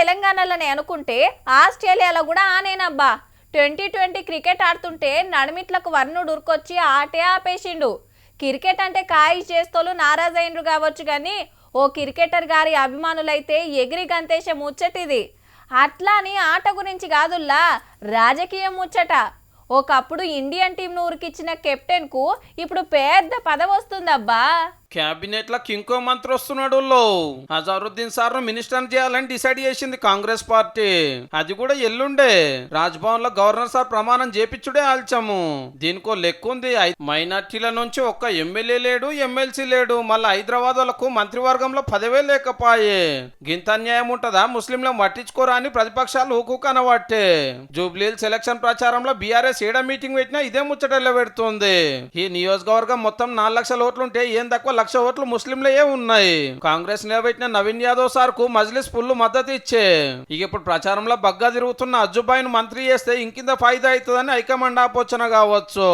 తెలంగాణలోనే అనుకుంటే ఆస్ట్రేలియాలో కూడా ఆనేనబ్బా. 2020 క్రికెట్ ఆడుతుంటే నడిమిట్లకు వర్ణుడు ఉరుకొచ్చి ఆటే ఆపేసిండు. క్రికెట్ అంటే కాయి చేస్తోలు నారాజైండ్రు కావచ్చు కానీ ఓ క్రికెటర్ గారి అభిమానులైతే ఎగిరి గంతేసే ముచ్చటిది. అట్లా అని ఆట గురించి కాదుల్లా, రాజకీయం ముచ్చట. ఒకప్పుడు ఇండియన్ టీంను ఉరికిచ్చిన కెప్టెన్ కు ఇప్పుడు పెద్ద పదవి వస్తుందబ్బా. క్యాబినెట్ లకు ఇంకో మంత్రి వస్తున్నాడు. అజారుద్దీన్ సార్ మినిస్టర్ చేయాలని డిసైడ్ చేసింది కాంగ్రెస్ పార్టీ. అది కూడా ఎల్లుండే రాజ్భవన్ లో గవర్నర్ సార్ ప్రమాణం చేపించుడే ఆల్చాము. దీనికో లెక్కుంది. మైనార్టీల నుంచి ఒక్క ఎమ్మెల్యే లేడు, ఎమ్మెల్సీ లేడు. మళ్ళీ హైదరాబాద్ వాళ్ళకు మంత్రివర్గంలో పదవే లేకపాయే. గింత అన్యాయం ఉంటదా? ముస్లింలను పట్టించుకోరా అని ప్రతిపక్షాలు ఊకనబట్టే. జూబ్లీహిల్స్ ఎలక్షన్ ప్రచారంలో బీఆర్ఎస్ ఏడా మీటింగ్ పెట్టినా ఇదే ముచ్చటెల్ల పెడుతుంది. ఈ నియోజకవర్గం మొత్తం 4 లక్షల ఓట్లుంటే ఏం తక్కువ 1 లక్ష ఓట్లు ముస్లింలే ఉన్నాయి. కాంగ్రెస్ నిలబెట్టిన నవీన్ యాదవ్ సార్ కు మజ్లిస్ ఫుల్ మద్దతు ఇచ్చే. ఇక ఇప్పుడు ప్రచారంలో బగ్గా తిరుగుతున్న అజ్జుబాయిను మంత్రి చేస్తే ఇంకింత ఫాయిదా అవుతుందని హైకమాండ్ ఆపోచన కావచ్చు.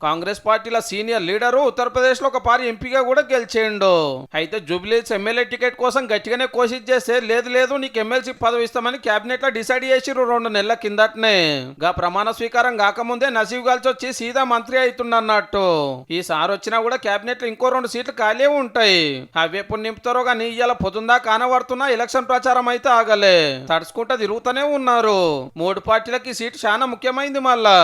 కాంగ్రెస్ పార్టీల సీనియర్ లీడరు ఉత్తరప్రదేశ్ లో ఒక పారి ఎంపీగా కూడా గెలిచేయండు. అయితే జూబ్లీహిల్స్ ఎమ్మెల్యే టికెట్ కోసం గట్టిగానే కోషిష్ చేస్తే లేదు నీకు ఎమ్మెల్సీ పదవి ఇస్తామని క్యాబినెట్ లో డిసైడ్ చేసిరు 2 నెలల కిందటనే. గా ప్రమాణ స్వీకారం కాకముందే నసీబ్ గల్చి వచ్చి సీదా మంత్రి అవుతుండన్నట్టు. ఈ సార్ వచ్చినా కూడా క్యాబినెట్ లో ఇంకో 2 సీట్లు ఖాళీ ఉంటాయి. అవి ఎప్పుడు నింపుతారో గానీ ఇవాళ పొద్దుందా కానబడుతున్నా ఎలక్షన్ ప్రచారం అయితే ఆగలే. తడుచుకుంటా తిరుగుతూనే ఉన్నారు. 3 పార్టీలకి సీటు చాలా ముఖ్యమైంది మళ్ళా.